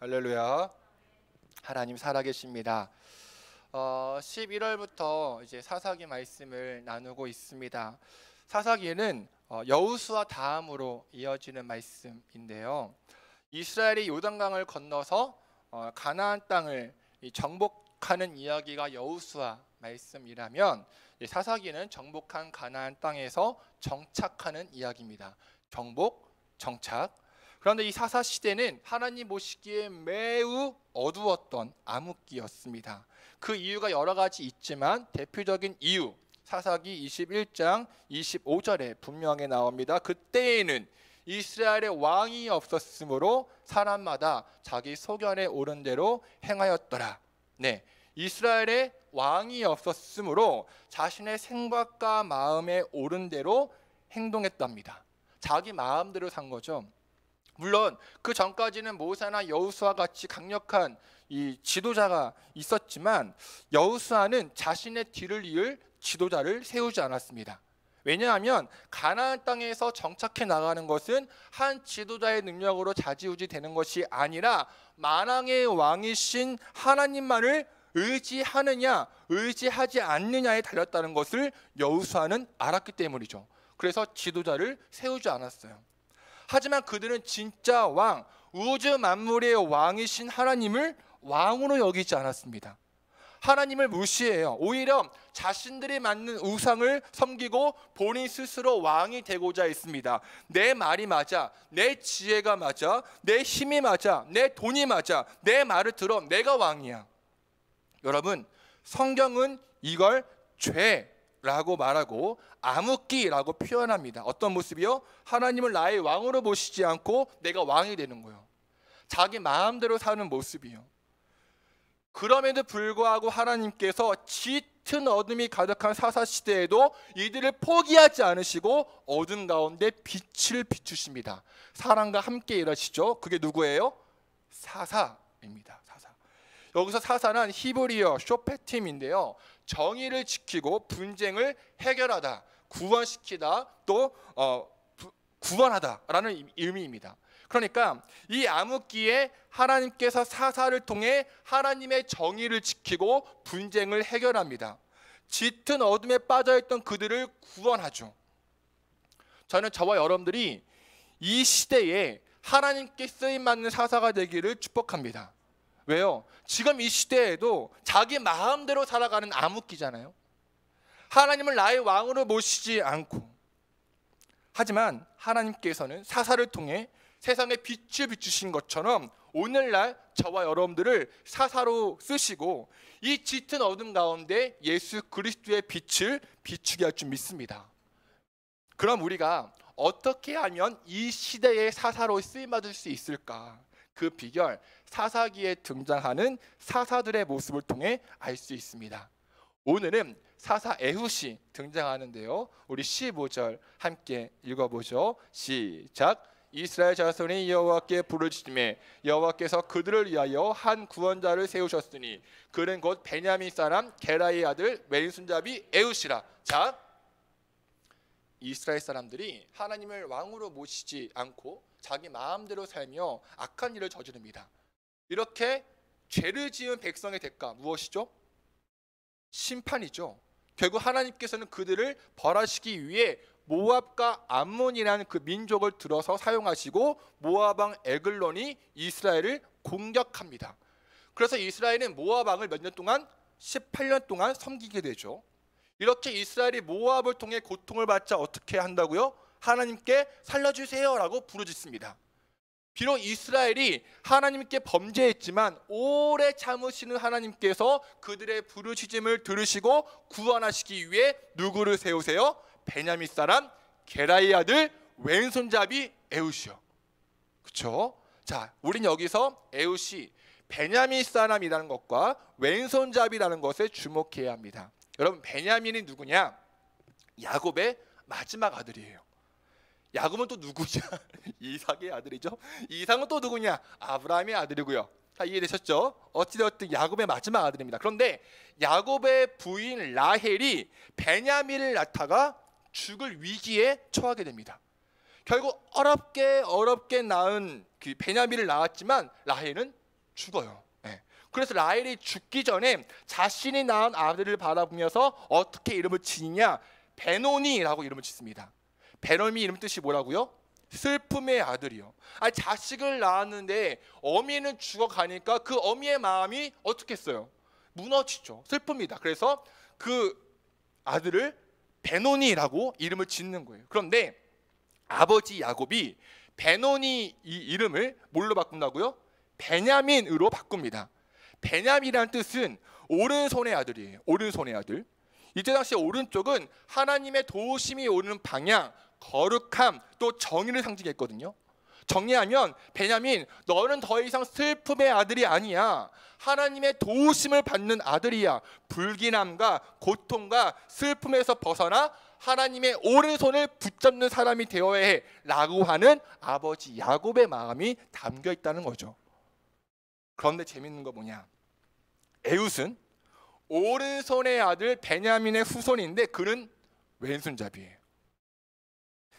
할렐루야. 하나님 살아계십니다. 11월부터 이제 사사기 말씀을 나누고 있습니다. 사사기는 여호수아 다음으로 이어지는 말씀인데요. 이스라엘이 요단강을 건너서 가나안 땅을 정복하는 이야기가 여호수아 말씀이라면, 사사기는 정복한 가나안 땅에서 정착하는 이야기입니다. 정복, 정착. 그런데 이 사사 시대는 하나님 보시기에 매우 어두웠던 암흑기였습니다. 그 이유가 여러 가지 있지만 대표적인 이유, 사사기 21장 25절에 분명하게 나옵니다. 그때에는 이스라엘의 왕이 없었으므로 사람마다 자기 소견에 오른 대로 행하였더라. 네, 이스라엘의 왕이 없었으므로 자신의 생각과 마음에 오른 대로 행동했답니다. 자기 마음대로 산 거죠. 물론 그 전까지는 모세나 여호수아 같이 강력한 이 지도자가 있었지만, 여호수아는 자신의 뒤를 이을 지도자를 세우지 않았습니다. 왜냐하면 가나안 땅에서 정착해 나가는 것은 한 지도자의 능력으로 좌지우지 되는 것이 아니라 만왕의 왕이신 하나님만을 의지하느냐 의지하지 않느냐에 달렸다는 것을 여호수아는 알았기 때문이죠. 그래서 지도자를 세우지 않았어요. 하지만 그들은 진짜 왕, 우주 만물의 왕이신 하나님을 왕으로 여기지 않았습니다. 하나님을 무시해요. 오히려 자신들이 만든 우상을 섬기고 본인 스스로 왕이 되고자 했습니다. 내 말이 맞아, 내 지혜가 맞아, 내 힘이 맞아, 내 돈이 맞아, 내 말을 들어, 내가 왕이야. 여러분, 성경은 이걸 죄라고 말하고 암흑기라고 표현합니다. 어떤 모습이요? 하나님을 나의 왕으로 모시지 않고 내가 왕이 되는 거예요. 자기 마음대로 사는 모습이요. 그럼에도 불구하고 하나님께서 짙은 어둠이 가득한 사사시대에도 이들을 포기하지 않으시고 어둠 가운데 빛을 비추십니다. 사람과 함께 일하시죠. 그게 누구예요? 사사입니다. 사사. 여기서 사사는 히브리어 쇼페팀인데요, 정의를 지키고 분쟁을 해결하다, 구원시키다, 또 구원하다라는 의미입니다. 그러니까 이 암흑기에 하나님께서 사사를 통해 하나님의 정의를 지키고 분쟁을 해결합니다. 짙은 어둠에 빠져있던 그들을 구원하죠. 저는 저와 여러분들이 이 시대에 하나님께 쓰임받는 사사가 되기를 축복합니다. 왜요? 지금 이 시대에도 자기 마음대로 살아가는 암흑기잖아요. 하나님을 나의 왕으로 모시지 않고. 하지만 하나님께서는 사사를 통해 세상에 빛을 비추신 것처럼 오늘날 저와 여러분들을 사사로 쓰시고 이 짙은 어둠 가운데 예수 그리스도의 빛을 비추게 할 줄 믿습니다. 그럼 우리가 어떻게 하면 이 시대의 사사로 쓰임받을 수 있을까? 그 비결, 사사기에 등장하는 사사들의 모습을 통해 알 수 있습니다. 오늘은 사사 에훗이 등장하는데요, 우리 15절 함께 읽어보죠. 시작. 이스라엘 자손이 여호와께 부르짖음에 여호와께서 그들을 위하여 한 구원자를 세우셨으니 그는 곧 베냐민 사람 게라의 아들 왼손잡이 에훗이라. 자, 이스라엘 사람들이 하나님을 왕으로 모시지 않고 자기 마음대로 살며 악한 일을 저지릅니다. 이렇게 죄를 지은 백성의 대가 무엇이죠? 심판이죠. 결국 하나님께서는 그들을 벌하시기 위해 모압과 암몬이라는 그 민족을 들어서 사용하시고 모압 왕 에글론이 이스라엘을 공격합니다. 그래서 이스라엘은 모압 왕을 몇 년 동안? 18년 동안 섬기게 되죠. 이렇게 이스라엘이 모압을 통해 고통을 받자 어떻게 한다고요? 하나님께 살려주세요 라고 부르짖습니다. 비록 이스라엘이 하나님께 범죄했지만 오래 참으시는 하나님께서 그들의 부르짖음을 들으시고 구원하시기 위해 누구를 세우세요? 베냐민 사람 게라의 아들 왼손잡이 에훗이요. 그렇죠? 자, 우린 여기서 에훗이 베냐민 사람이라는 것과 왼손잡이라는 것에 주목해야 합니다. 여러분, 베냐민이 누구냐? 야곱의 마지막 아들이에요. 야곱은 또 누구냐? 이삭의 아들이죠. 이삭은 또 누구냐? 아브라함의 아들이고요. 다 이해되셨죠? 어찌되었든 야곱의 마지막 아들입니다. 그런데 야곱의 부인 라헬이 베냐민을 낳다가 죽을 위기에 처하게 됩니다. 결국 어렵게 낳은 그 베냐민을 낳았지만 라헬은 죽어요. 예. 그래서 라헬이 죽기 전에 자신이 낳은 아들을 바라보면서 어떻게 이름을 지느냐, 베노니라고 이름을 짓습니다. 베노니 이름 뜻이 뭐라고요? 슬픔의 아들이요. 아니, 자식을 낳았는데 어미는 죽어가니까 그 어미의 마음이 어떻게 했어요? 무너지죠. 슬픕니다. 그래서 그 아들을 베노니라고 이름을 짓는 거예요. 그런데 아버지 야곱이 베노니 이 이름을 뭘로 바꾼다고요? 베냐민으로 바꿉니다. 베냐민이라는 뜻은 오른손의 아들이에요. 오른손의 아들. 이때 당시 오른쪽은 하나님의 도우심이 오는 방향, 거룩함, 또 정의를 상징했거든요. 정리하면 베냐민, 너는 더 이상 슬픔의 아들이 아니야. 하나님의 도우심을 받는 아들이야. 불길함과 고통과 슬픔에서 벗어나 하나님의 오른손을 붙잡는 사람이 되어야 해 라고 하는 아버지 야곱의 마음이 담겨 있다는 거죠. 그런데 재밌는 거 뭐냐, 에웃은 오른손의 아들 베냐민의 후손인데 그는 왼손잡이에요.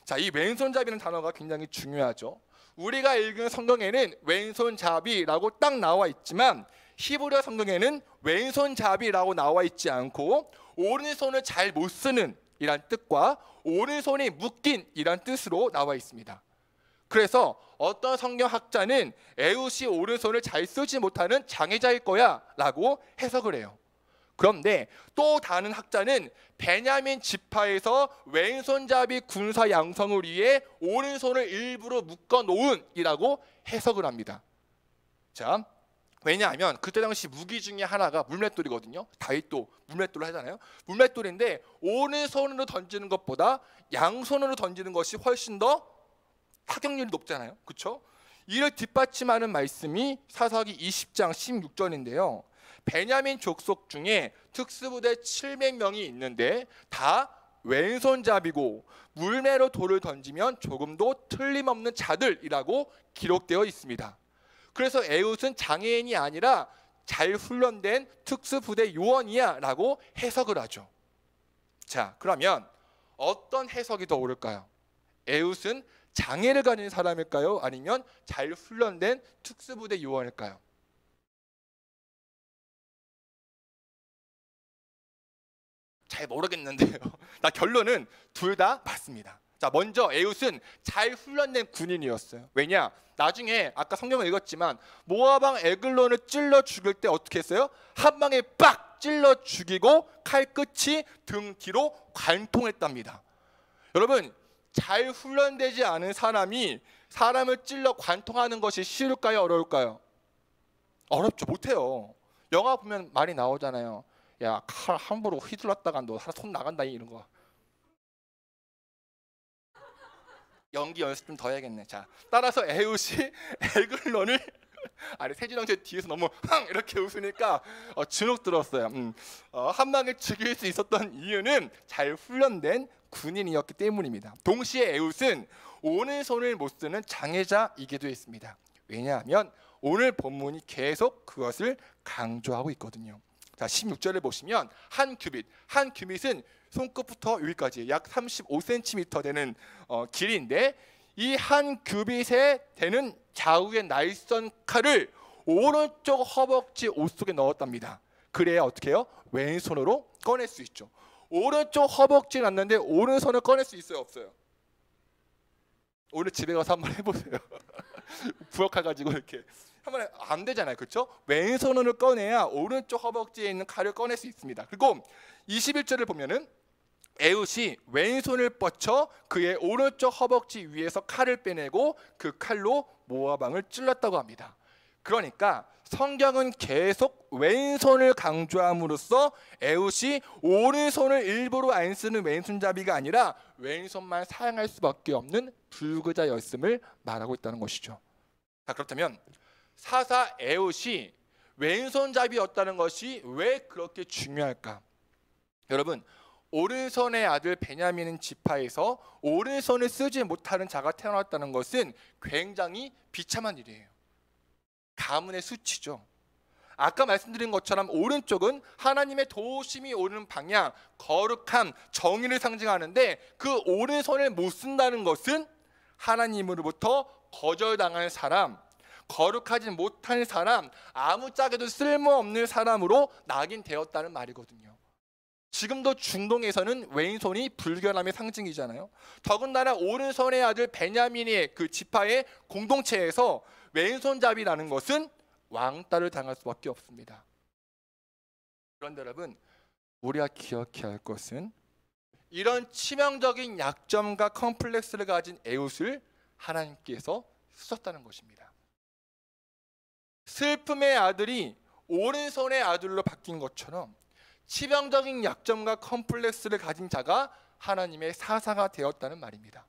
자, 이 왼손잡이라는 단어가 굉장히 중요하죠. 우리가 읽은 성경에는 왼손잡이라고 딱 나와 있지만 히브리어 성경에는 왼손잡이라고 나와 있지 않고 오른손을 잘 못 쓰는 이란 뜻과 오른손이 묶인 이란 뜻으로 나와 있습니다. 그래서 어떤 성경학자는 에웃이 오른손을 잘 쓰지 못하는 장애자일 거야 라고 해석을 해요. 그런데 또 다른 학자는 베냐민 지파에서 왼손잡이 군사 양성을 위해 오른손을 일부러 묶어 놓은 이라고 해석을 합니다. 자, 왜냐하면 그때 당시 무기 중에 하나가 물맷돌이거든요. 다윗도 물맷돌을 하잖아요. 물맷돌인데 오른손으로 던지는 것보다 양손으로 던지는 것이 훨씬 더 타격률이 높잖아요. 그렇죠? 이를 뒷받침하는 말씀이 사사기 20장 16절인데요. 베냐민 족속 중에 특수부대 700명이 있는데 다 왼손잡이고 물매로 돌을 던지면 조금도 틀림없는 자들이라고 기록되어 있습니다. 그래서 에웃은 장애인이 아니라 잘 훈련된 특수부대 요원이야 라고 해석을 하죠. 자, 그러면 어떤 해석이 더 옳을까요? 에웃은 장애를 가진 사람일까요? 아니면 잘 훈련된 특수부대 요원일까요? 잘 모르겠는데요. 나 결론은 둘 다 맞습니다. 자, 먼저 에웃은 잘 훈련된 군인이었어요. 왜냐? 나중에 아까 성경을 읽었지만 모압왕 에글론을 찔러 죽일 때 어떻게 했어요? 한 방에 빡 찔러 죽이고 칼끝이 등 뒤로 관통했답니다. 여러분, 잘 훈련되지 않은 사람이 사람을 찔러 관통하는 것이 쉬울까요? 어려울까요? 어렵죠. 못해요. 영화 보면 말이 나오잖아요. 야, 칼 함부로 휘둘렀다가 너 손 나간다 이런 거. 연기 연습 좀 더 해야겠네. 자, 따라서 에웃이 에글론을 아니 세진왕제 뒤에서 너무 흥 이렇게 웃으니까 주눅 들었어요. 한 방에 죽일 수 있었던 이유는 잘 훈련된 군인이었기 때문입니다. 동시에 에웃은 오른손을 못 쓰는 장애자이기도 했습니다. 왜냐하면 오늘 본문이 계속 그것을 강조하고 있거든요. 자, 16절을 보시면 한 규빗은 손끝부터 여기까지 약 35cm 되는 길이인데 이 한 규빗에 되는 좌우의 날선 칼을 오른쪽 허벅지 옷 속에 넣었답니다. 그래야 어떻게 해요? 왼손으로 꺼낼 수 있죠. 오른쪽 허벅지에 놨는데 오른손을 꺼낼 수 있어요? 없어요? 오늘 집에 가서 한번 해보세요. 부엌해가지고 이렇게 하면 안 되잖아요. 그렇죠? 왼손으로 꺼내야 오른쪽 허벅지에 있는 칼을 꺼낼 수 있습니다. 그리고 21절을 보면은 에웃이 왼손을 뻗쳐 그의 오른쪽 허벅지 위에서 칼을 빼내고 그 칼로 모압왕을 찔렀다고 합니다. 그러니까 성경은 계속 왼손을 강조함으로써 에웃이 오른손을 일부러 안 쓰는 왼손잡이가 아니라 왼손만 사용할 수밖에 없는 불구자였음을 말하고 있다는 것이죠. 자, 그렇다면 사사 에웃이 왼손잡이였다는 것이 왜 그렇게 중요할까? 여러분, 오른손의 아들 베냐민 지파에서 오른손을 쓰지 못하는 자가 태어났다는 것은 굉장히 비참한 일이에요. 가문의 수치죠. 아까 말씀드린 것처럼 오른쪽은 하나님의 도우심이 오는 방향, 거룩함, 정의를 상징하는데 그 오른손을 못 쓴다는 것은 하나님으로부터 거절당한 사람, 거룩하지 못한 사람, 아무짝에도 쓸모없는 사람으로 낙인되었다는 말이거든요. 지금도 중동에서는 왼손이 불결함의 상징이잖아요. 더군다나 오른손의 아들 베냐민의 그 지파의 공동체에서 왼손잡이라는 것은 왕따를 당할 수밖에 없습니다. 그런데 여러분, 우리가 기억해야 할 것은 이런 치명적인 약점과 컴플렉스를 가진 에웃을 하나님께서 쓰셨다는 것입니다. 슬픔의 아들이 오른손의 아들로 바뀐 것처럼 치명적인 약점과 컴플렉스를 가진 자가 하나님의 사사가 되었다는 말입니다.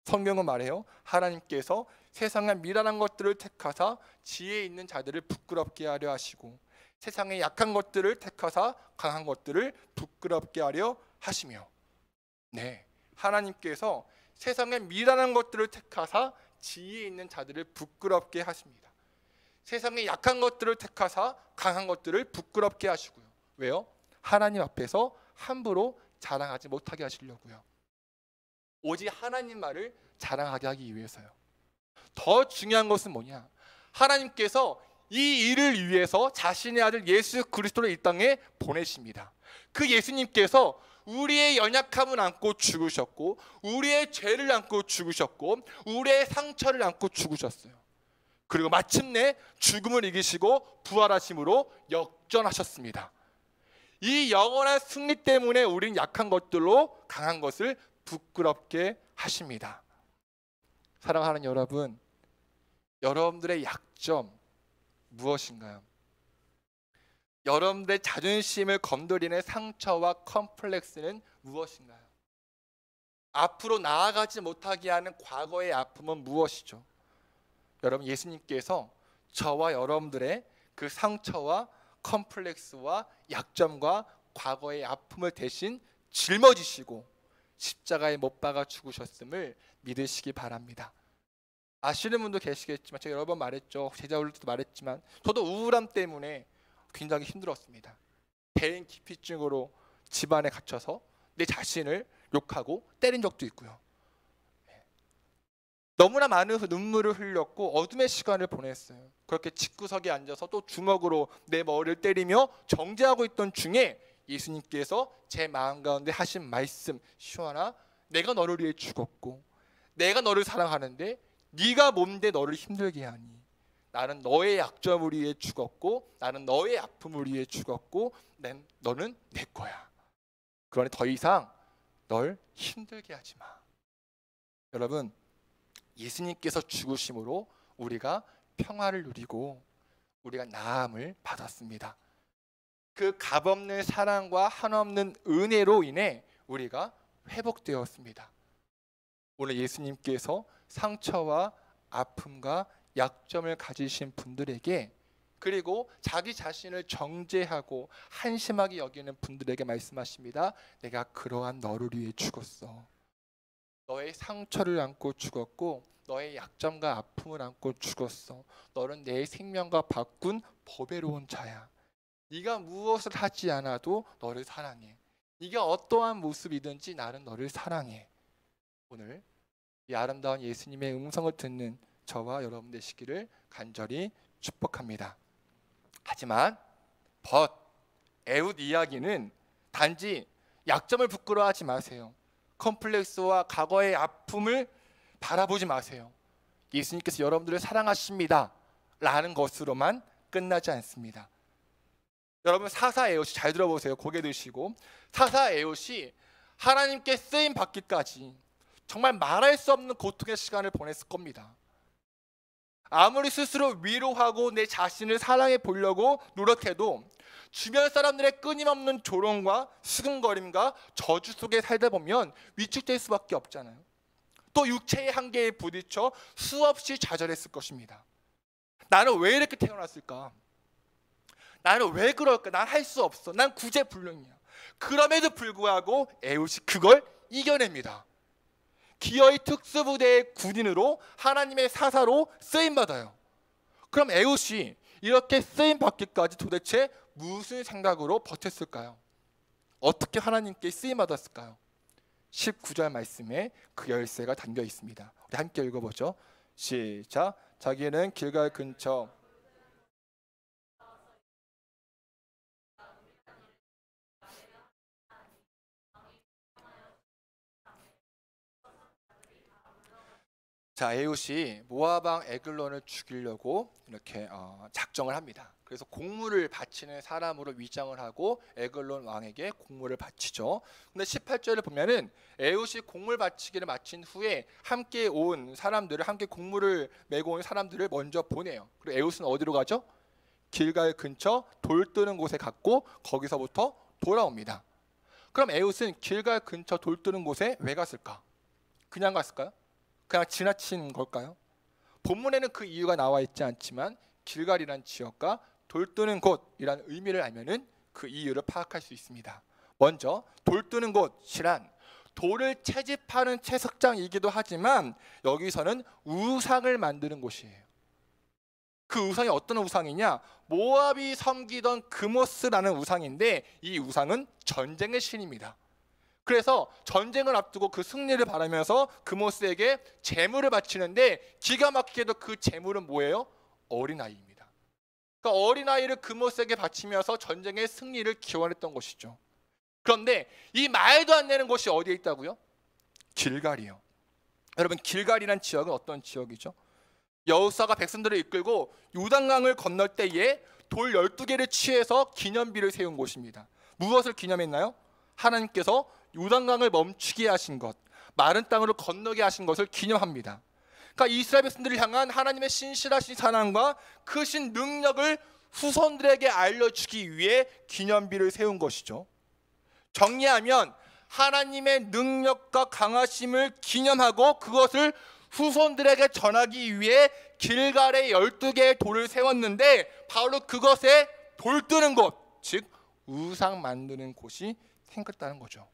성경은 말해요. 하나님께서 세상의 미련한 것들을 택하사 지혜 있는 자들을 부끄럽게 하려 하시고 세상의 약한 것들을 택하사 강한 것들을 부끄럽게 하려 하시며, 네, 하나님께서 세상의 미련한 것들을 택하사 지혜 있는 자들을 부끄럽게 하십니다. 세상의 약한 것들을 택하사 강한 것들을 부끄럽게 하시고요. 왜요? 하나님 앞에서 함부로 자랑하지 못하게 하시려고요. 오직 하나님 말을 자랑하게 하기 위해서요. 더 중요한 것은 뭐냐? 하나님께서 이 일을 위해서 자신의 아들 예수 그리스도를 이 땅에 보내십니다. 그 예수님께서 우리의 연약함을 안고 죽으셨고, 우리의 죄를 안고 죽으셨고, 우리의 상처를 안고 죽으셨어요. 그리고 마침내 죽음을 이기시고 부활하심으로 역전하셨습니다. 이 영원한 승리 때문에 우린 약한 것들로 강한 것을 부끄럽게 하십니다. 사랑하는 여러분, 여러분들의 약점 무엇인가요? 여러분들의 자존심을 건드리는 상처와 컴플렉스는 무엇인가요? 앞으로 나아가지 못하게 하는 과거의 아픔은 무엇이죠? 여러분, 예수님께서 저와 여러분들의 그 상처와 컴플렉스와 약점과 과거의 아픔을 대신 짊어지시고 십자가에 못 박아 죽으셨음을 믿으시기 바랍니다. 아시는 분도 계시겠지만 제가 여러 번 말했죠. 제자들도 말했지만 저도 우울함 때문에 굉장히 힘들었습니다. 대인 기피증으로 집안에 갇혀서 내 자신을 욕하고 때린 적도 있고요. 너무나 많은 눈물을 흘렸고 어둠의 시간을 보냈어요. 그렇게 집구석에 앉아서 또 주먹으로 내 머리를 때리며 정죄하고 있던 중에 예수님께서 제 마음 가운데 하신 말씀, 시원아, 내가 너를 위해 죽었고 내가 너를 사랑하는데 네가 뭔데 너를 힘들게 하니? 나는 너의 약점을 위해 죽었고 나는 너의 아픔을 위해 죽었고 너는 내 거야. 그러니 더 이상 널 힘들게 하지 마. 여러분, 예수님께서 죽으심으로 우리가 평화를 누리고 우리가 나음을 받았습니다. 그 값없는 사랑과 한없는 은혜로 인해 우리가 회복되었습니다. 오늘 예수님께서 상처와 아픔과 약점을 가지신 분들에게, 그리고 자기 자신을 정죄하고 한심하게 여기는 분들에게 말씀하십니다. 내가 그러한 너를 위해 죽었어. 너의 상처를 안고 죽었고 너의 약점과 아픔을 안고 죽었어. 너는 내 생명과 바꾼 보배로운 자야. 네가 무엇을 하지 않아도 너를 사랑해. 네가 어떠한 모습이든지 나는 너를 사랑해. 오늘 이 아름다운 예수님의 음성을 듣는 저와 여러분 되시기를 간절히 축복합니다. 하지만 에웃 이야기는 단지 약점을 부끄러워하지 마세요. 컴플렉스와 과거의 아픔을 바라보지 마세요. 예수님께서 여러분들을 사랑하십니다 라는 것으로만 끝나지 않습니다. 여러분, 사사 에웃이 잘 들어보세요. 고개 드시고, 사사 에웃이 하나님께 쓰임 받기까지 정말 말할 수 없는 고통의 시간을 보냈을 겁니다. 아무리 스스로 위로하고 내 자신을 사랑해 보려고 노력해도 주변 사람들의 끊임없는 조롱과 수근거림과 저주 속에 살다 보면 위축될 수밖에 없잖아요. 또 육체의 한계에 부딪혀 수없이 좌절했을 것입니다. 나는 왜 이렇게 태어났을까? 나는 왜 그럴까? 난 할 수 없어. 난 구제불능이야. 그럼에도 불구하고 에웃이 그걸 이겨냅니다. 기어이 특수부대의 군인으로 하나님의 사사로 쓰임받아요. 그럼 에웃이 이렇게 쓰임받기까지 도대체 무슨 생각으로 버텼을까요? 어떻게 하나님께 쓰임받았을까요? 19절 말씀에 그 열쇠가 담겨 있습니다. 우리 함께 읽어보죠. 시작. 자기는 길갈 근처 자, 에훗이 모압 왕 에글론을 죽이려고 이렇게 작정을 합니다. 그래서 곡물을 바치는 사람으로 위장을 하고 에글론 왕에게 곡물을 바치죠. 근데 18절을 보면은 에훗이 곡물 바치기를 마친 후에 함께 온 사람들을, 함께 곡물을 메고 온 사람들을 먼저 보내요. 그리고 에훗은 어디로 가죠? 길갈 근처 돌 뜨는 곳에 갔고 거기서부터 돌아옵니다. 그럼 에훗은 길갈 근처 돌 뜨는 곳에 왜 갔을까? 그냥 갔을까요? 그냥 지나친 걸까요? 본문에는 그 이유가 나와 있지 않지만 길갈이란 지역과 돌 뜨는 곳이라는 의미를 알면은 그 이유를 파악할 수 있습니다. 먼저 돌 뜨는 곳이란 돌을 채집하는 채석장이기도 하지만 여기서는 우상을 만드는 곳이에요. 그 우상이 어떤 우상이냐? 모압이 섬기던 그모스라는 우상인데 이 우상은 전쟁의 신입니다. 그래서 전쟁을 앞두고 그 승리를 바라면서 그모스에게 제물을 바치는데 기가 막히게도 그 제물은 뭐예요? 어린아이입니다. 그러니까 어린아이를 그모스에게 바치면서 전쟁의 승리를 기원했던 것이죠. 그런데 이 말도 안 되는 곳이 어디에 있다고요? 길갈이요. 여러분, 길갈이란 지역은 어떤 지역이죠? 여호수아가 백성들을 이끌고 요단강을 건널 때에 돌 12개를 취해서 기념비를 세운 곳입니다. 무엇을 기념했나요? 하나님께서 요단강을 멈추게 하신 것, 마른 땅으로 건너게 하신 것을 기념합니다. 그러니까 이스라엘 백성들을 향한 하나님의 신실하신 사랑과 크신 능력을 후손들에게 알려주기 위해 기념비를 세운 것이죠. 정리하면 하나님의 능력과 강하심을 기념하고 그것을 후손들에게 전하기 위해 길갈에 12개의 돌을 세웠는데 바로 그것에 돌 뜨는 곳, 즉 우상 만드는 곳이 생겼다는 거죠.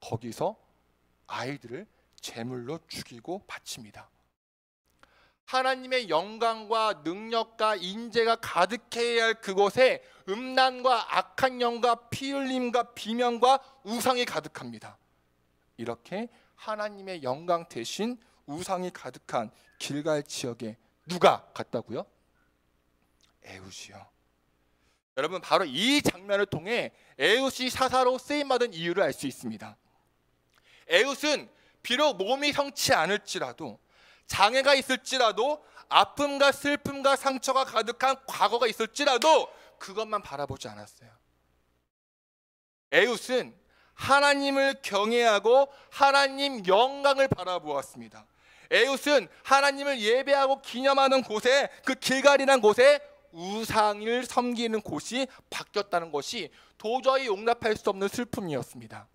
거기서 아이들을 제물로 죽이고 바칩니다. 하나님의 영광과 능력과 인재가 가득해야 할 그곳에 음란과 악한 영과 피 흘림과 비명과 우상이 가득합니다. 이렇게 하나님의 영광 대신 우상이 가득한 길갈 지역에 누가 갔다고요? 에훗이요. 여러분, 바로 이 장면을 통해 에훗이 사사로 쓰임받은 이유를 알 수 있습니다. 에훗은 비록 몸이 성치 않을지라도, 장애가 있을지라도, 아픔과 슬픔과 상처가 가득한 과거가 있을지라도 그것만 바라보지 않았어요. 에훗은 하나님을 경외하고 하나님 영광을 바라보았습니다. 에훗은 하나님을 예배하고 기념하는 곳에, 그 길갈이라는 곳에 우상을 섬기는 곳이 바뀌었다는 것이 도저히 용납할 수 없는 슬픔이었습니다.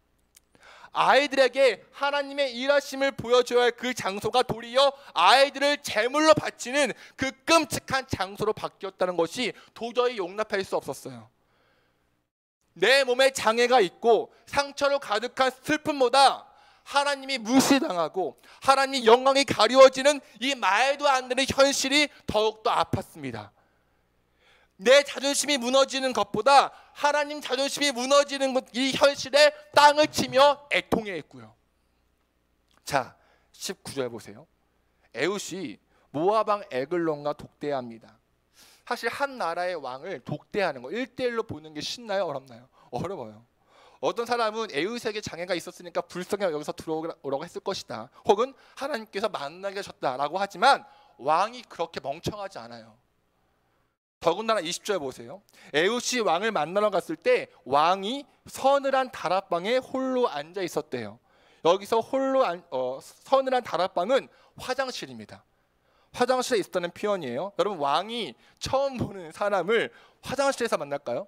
아이들에게 하나님의 일하심을 보여줘야 할 그 장소가 도리어 아이들을 제물로 바치는 그 끔찍한 장소로 바뀌었다는 것이 도저히 용납할 수 없었어요. 내 몸에 장애가 있고 상처로 가득한 슬픔보다 하나님이 무시당하고 하나님 영광이 가리워지는 이 말도 안 되는 현실이 더욱더 아팠습니다. 내 자존심이 무너지는 것보다 하나님 자존심이 무너지는 이 현실에 땅을 치며 애통해했고요. 자, 19절 보세요. 에훗이 모압 왕 에글론과 독대합니다. 사실 한 나라의 왕을 독대하는 거 1대1로 보는 게 쉽나요? 어렵나요? 어려워요. 어떤 사람은 에훗에게 장애가 있었으니까 불쌍히 여기서 들어오라고 했을 것이다, 혹은 하나님께서 만나게 하셨다라고 하지만 왕이 그렇게 멍청하지 않아요. 더군다나 20절 보세요. 에훗이 왕을 만나러 갔을 때 왕이 서늘한 다락방에 홀로 앉아 있었대요. 여기서 서늘한 다락방은 화장실입니다. 화장실에 있었다는 표현이에요. 여러분, 왕이 처음 보는 사람을 화장실에서 만날까요?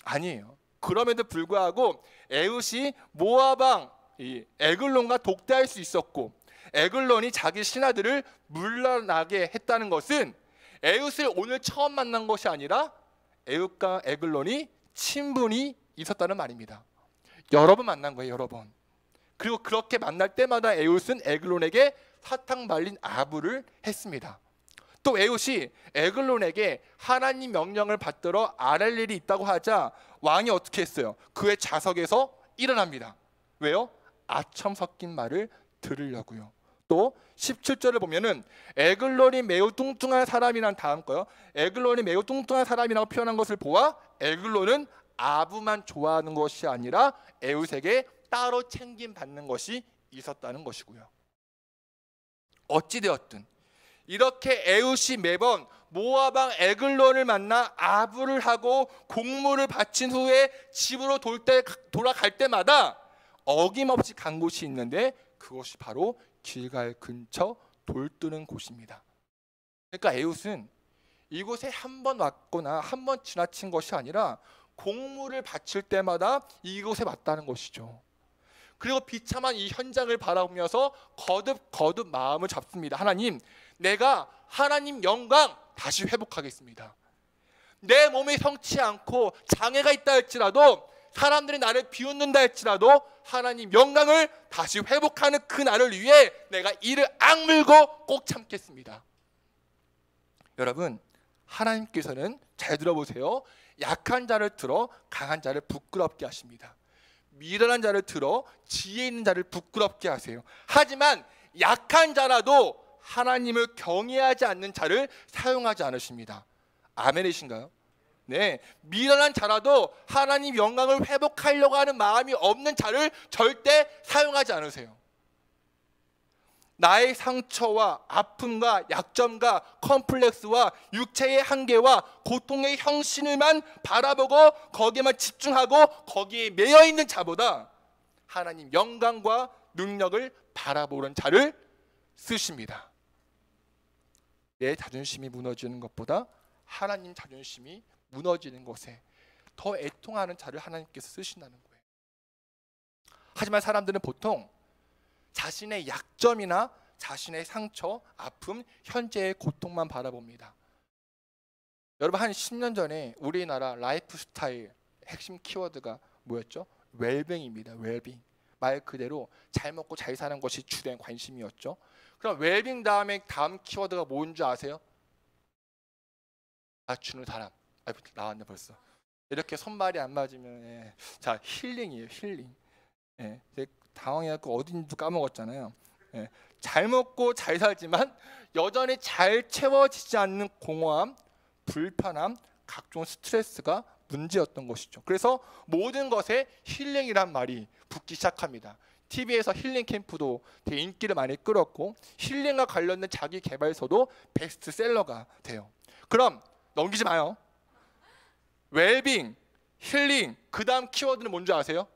아니에요. 그럼에도 불구하고 에훗이 모압 왕 에글론과 독대할 수 있었고 에글론이 자기 신하들을 물러나게 했다는 것은 에훗을 오늘 처음 만난 것이 아니라 에훗과 에글론이 친분이 있었다는 말입니다. 여러 번 만난 거예요, 여러 번. 그리고 그렇게 만날 때마다 에훗은 에글론에게 사탕 말린 아부를 했습니다. 또 에훗이 에글론에게 하나님 명령을 받들어 아랠 일이 있다고 하자 왕이 어떻게 했어요? 그의 자석에서 일어납니다. 왜요? 아첨 섞인 말을 들으려고요. 또 17절을 보면은 에글론이 매우 뚱뚱한 사람이란 다음 거요. 에글론이 매우 뚱뚱한 사람이라고 표현한 것을 보아 에글론은 아부만 좋아하는 것이 아니라 에웃에게 따로 챙김 받는 것이 있었다는 것이고요. 어찌되었든 이렇게 에웃이 매번 모압 왕 에글론을 만나 아부를 하고 공물을 바친 후에 집으로 돌아갈 때마다 어김없이 간 곳이 있는데 그것이 바로 길갈 근처 돌뜨는 곳입니다. 그러니까 에웃은 이곳에 한 번 왔거나 한 번 지나친 것이 아니라 공물을 바칠 때마다 이곳에 왔다는 것이죠. 그리고 비참한 이 현장을 바라보면서 거듭 마음을 잡습니다. 하나님, 내가 하나님 영광 다시 회복하겠습니다. 내 몸이 성치 않고 장애가 있다 할지라도, 사람들이 나를 비웃는다 할지라도 하나님 영광을 다시 회복하는 그 날을 위해 내가 이를 악물고 꼭 참겠습니다. 여러분, 하나님께서는 잘 들어보세요. 약한 자를 들어 강한 자를 부끄럽게 하십니다. 미련한 자를 들어 지혜 있는 자를 부끄럽게 하세요. 하지만 약한 자라도 하나님을 경외하지 않는 자를 사용하지 않으십니다. 아멘이신가요? 네, 미련한 자라도 하나님 영광을 회복하려고 하는 마음이 없는 자를 절대 사용하지 않으세요. 나의 상처와 아픔과 약점과 컴플렉스와 육체의 한계와 고통의 형신을만 바라보고 거기에만 집중하고 거기에 매여있는 자보다 하나님 영광과 능력을 바라보는 자를 쓰십니다. 내 자존심이 무너지는 것보다 하나님 자존심이 무너지는 것에 더 애통하는 자를 하나님께서 쓰신다는 거예요. 하지만 사람들은 보통 자신의 약점이나 자신의 상처, 아픔, 현재의 고통만 바라봅니다. 여러분, 한 10년 전에 우리나라 라이프 스타일 핵심 키워드가 뭐였죠? 웰빙입니다. 웰빙. 말 그대로 잘 먹고 잘 사는 것이 주된 관심이었죠. 그럼 웰빙 다음에 다음 키워드가 뭔지 아세요? 맞추는 사람. 나왔네 벌써. 이렇게 손발이 안 맞으면 자, 힐링이에요. 힐링. 당황해갖고 어딘지도 까먹었잖아요. 잘 먹고 잘 살지만 여전히 잘 채워지지 않는 공허함, 불편함, 각종 스트레스가 문제였던 것이죠. 그래서 모든 것에 힐링이란 말이 붙기 시작합니다. TV에서 힐링 캠프도 되게 인기를 많이 끌었고 힐링과 관련된 자기 개발서도 베스트셀러가 돼요. 그럼 넘기지 마요. 웰빙, 힐링, 그 다음 키워드는 뭔지 아세요?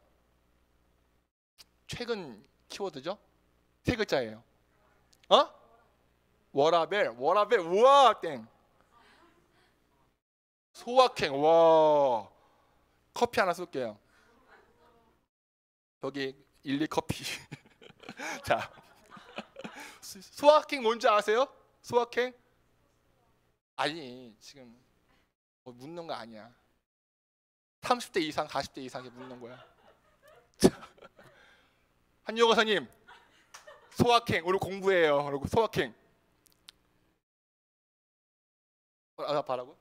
최근 키워드죠? 세 글자예요. 워라벨, 우와 땡. 소확행, 와. 커피 하나 쏠게요. 여기 1,2커피. 자, 소확행 뭔지 아세요? 소확행? 아니, 지금 묻는 거 아니야. 30대 이상, 40대 이상에 묻는 거야. 한유호 선생님, 소확행 오늘 공부해요. 그리고 소확행. 바라고?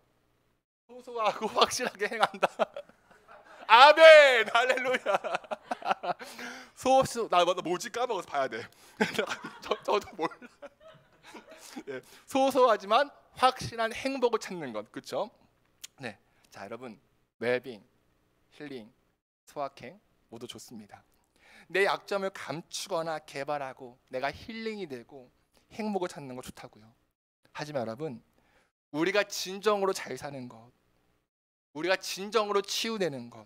소소하고 확실하게 행한다. 아멘, 할렐루야. 나 뭐지 까먹어서 봐야 돼. 저도 몰라. 네, 소소하지만 확실한 행복을 찾는 것, 그렇죠? 네, 자 여러분, 웰빙, 힐링, 소확행 모두 좋습니다. 내 약점을 감추거나 개발하고 내가 힐링이 되고 행복을 찾는 거 좋다고요. 하지만 여러분, 우리가 진정으로 잘 사는 것, 우리가 진정으로 치유되는 것,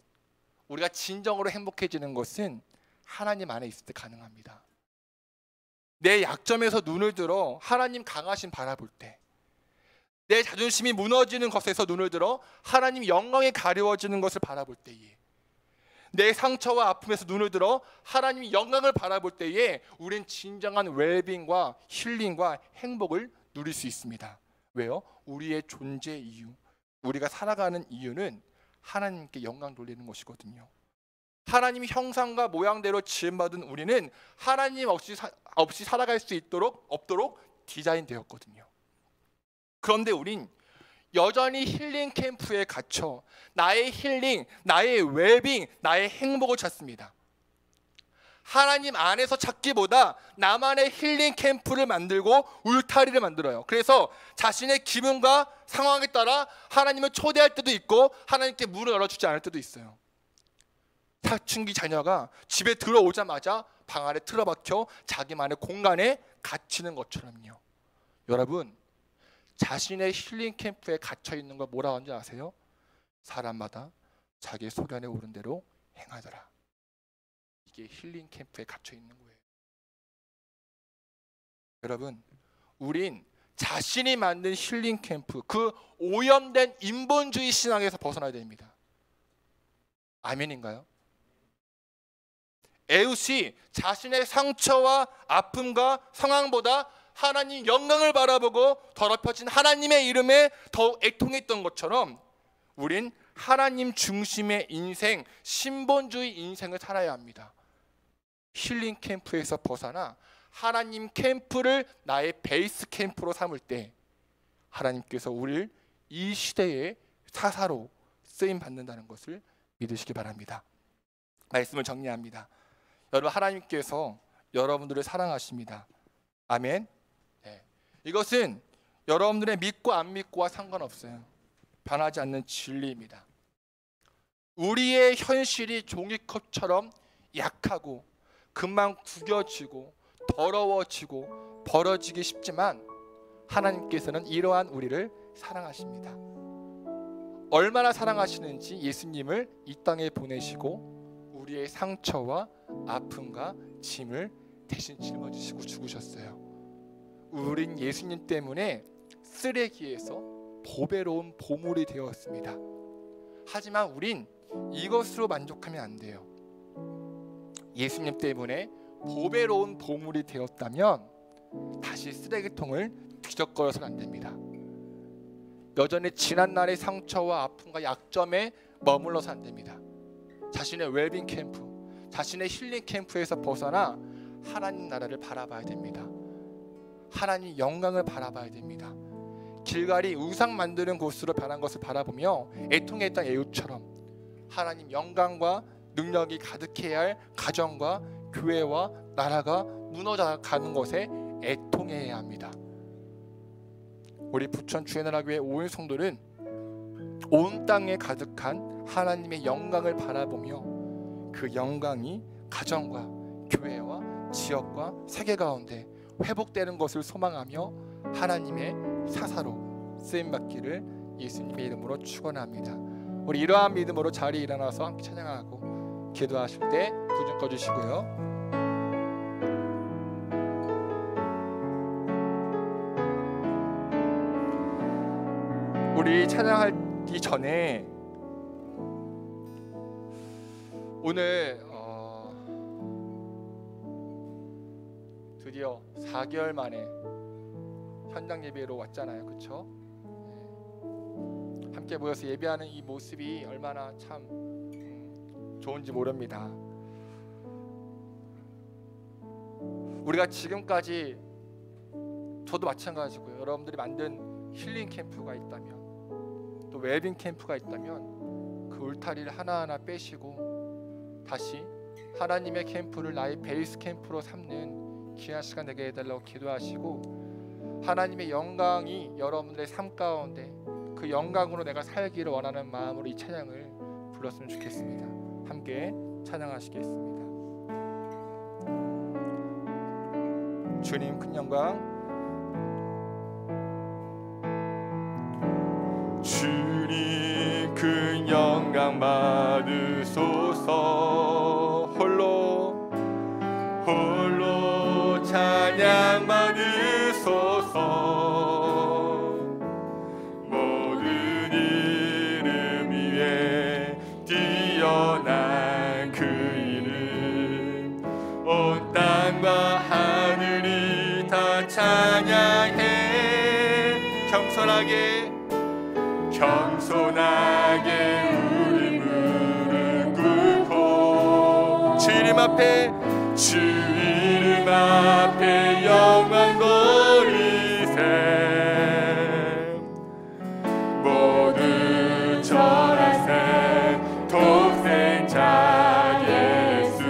우리가 진정으로 행복해지는 것은 하나님 안에 있을 때 가능합니다. 내 약점에서 눈을 들어 하나님 강하심 바라볼 때, 내 자존심이 무너지는 것에서 눈을 들어 하나님 영광에 가려워지는 것을 바라볼 때에, 내 상처와 아픔에서 눈을 들어 하나님의 영광을 바라볼 때에 우린 진정한 웰빙과 힐링과 행복을 누릴 수 있습니다. 왜요? 우리의 존재 이유, 우리가 살아가는 이유는 하나님께 영광 돌리는 것이거든요. 하나님의 형상과 모양대로 지음받은 우리는 하나님 없이 살아갈 수 없도록 디자인되었거든요. 그런데 우린 여전히 힐링 캠프에 갇혀 나의 힐링, 나의 웰빙, 나의 행복을 찾습니다. 하나님 안에서 찾기보다 나만의 힐링 캠프를 만들고 울타리를 만들어요. 그래서 자신의 기분과 상황에 따라 하나님을 초대할 때도 있고 하나님께 문을 열어주지 않을 때도 있어요. 사춘기 자녀가 집에 들어오자마자 방 안에 틀어박혀 자기만의 공간에 갇히는 것처럼요. 여러분, 자신의 힐링 캠프에 갇혀 있는 걸 뭐라고 하는지 아세요? 사람마다 자기의 소견에 오른 대로 행하더라. 이게 힐링 캠프에 갇혀 있는 거예요. 여러분, 우린 자신이 만든 힐링 캠프, 그 오염된 인본주의 신앙에서 벗어나야 됩니다. 아멘인가요? 에웃이 자신의 상처와 아픔과 상황보다 하나님 영광을 바라보고 더럽혀진 하나님의 이름에 더 애통했던 것처럼 우린 하나님 중심의 인생, 신본주의 인생을 살아야 합니다. 힐링 캠프에서 벗어나 하나님 캠프를 나의 베이스 캠프로 삼을 때 하나님께서 우리를 이 시대의 사사로 쓰임 받는다는 것을 믿으시기 바랍니다. 말씀을 정리합니다. 여러분, 하나님께서 여러분들을 사랑하십니다. 아멘. 네. 이것은 여러분들의 믿고 안 믿고와 상관없어요. 변하지 않는 진리입니다. 우리의 현실이 종이컵처럼 약하고 금방 구겨지고 더러워지고 벌어지기 쉽지만 하나님께서는 이러한 우리를 사랑하십니다. 얼마나 사랑하시는지 예수님을 이 땅에 보내시고 우리의 상처와 아픔과 짐을 대신 짊어지시고 죽으셨어요. 우린 예수님 때문에 쓰레기에서 보배로운 보물이 되었습니다. 하지만 우린 이것으로 만족하면 안 돼요. 예수님 때문에 보배로운 보물이 되었다면 다시 쓰레기통을 뒤적거려서는 안 됩니다. 여전히 지난날의 상처와 아픔과 약점에 머물러서 안 됩니다. 자신의 웰빙 캠프, 자신의 힐링 캠프에서 벗어나 하나님 나라를 바라봐야 됩니다. 하나님 영광을 바라봐야 됩니다. 길갈이 우상 만드는 곳으로 변한 것을 바라보며 애통했던 에웃처럼 하나님 영광과 능력이 가득해야 할 가정과 교회와 나라가 무너져가는 것에 애통해야 합니다. 우리 부천 주의나라교회 온 성도는 온 땅에 가득한 하나님의 영광을 바라보며 그 영광이 가정과 교회와 지역과 세계 가운데 회복되는 것을 소망하며 하나님의 사사로 쓰임받기를 예수님의 이름으로 축원합니다. 우리 이러한 믿음으로 자리에 일어나서 함께 찬양하고 기도하실 때 불 좀 꺼주시고요. 우리 찬양하기 전에 오늘 드디어 4개월 만에 현장 예배로 왔잖아요. 그렇죠? 네. 함께 모여서 예배하는 이 모습이 얼마나 참 좋은지 모릅니다. 우리가 지금까지 저도 마찬가지고요. 여러분들이 만든 힐링 캠프가 있다면 또 웰빙 캠프가 있다면 그 울타리를 하나하나 빼시고 다시 하나님의 캠프를 나의 베이스 캠프로 삼는 귀한 시간 되게 해달라고 기도하시고 하나님의 영광이 여러분들의 삶 가운데 그 영광으로 내가 살기를 원하는 마음으로 이 찬양을 불렀으면 좋겠습니다. 함께 찬양하시겠습니다. 주님 큰 영광, 주님 큰 영광 받으소서. 홀로 찬양 받으소서. 모든 이름 위에 뛰어난 그 이름 온 땅과 하늘이 다 찬양해. 겸손하게 우리 무릎 꿇고 주 이름 앞에 영광 돌리세. 모든 전하세 독생자 예수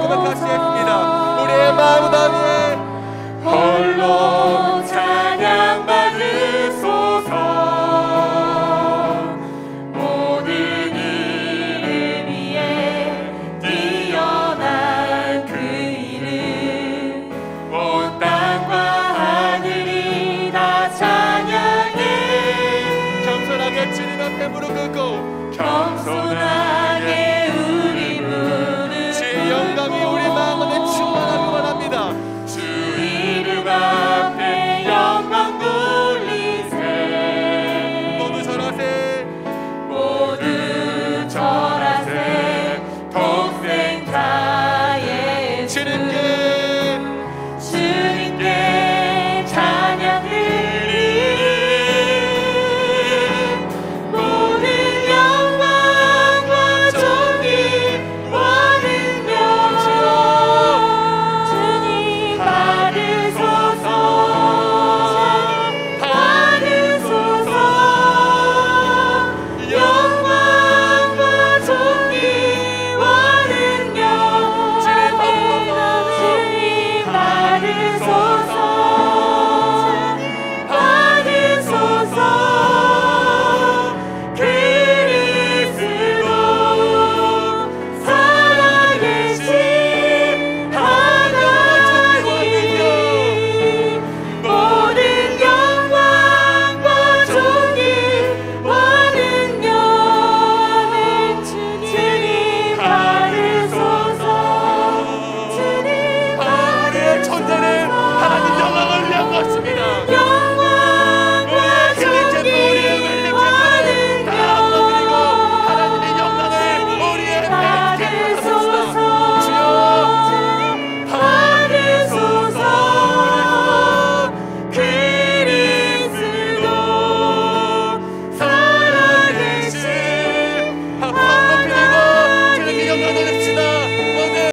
우리가 같이 했습니다. 우리의 마음 담에 홀로 찬양 받으소서. 모든 이름 위에 뛰어난 그 이름, 온 땅과 하늘이 다 찬양해. 겸손하게 주님 앞에 무릎 꿇고 겸손하게 우리 무릎 주의 영광이 우리 마음에 충만하기 원합니다. 주 이름 앞에 영광 돌리세. 모두 절하세. 모두 절하세. 독생자 예수 주님께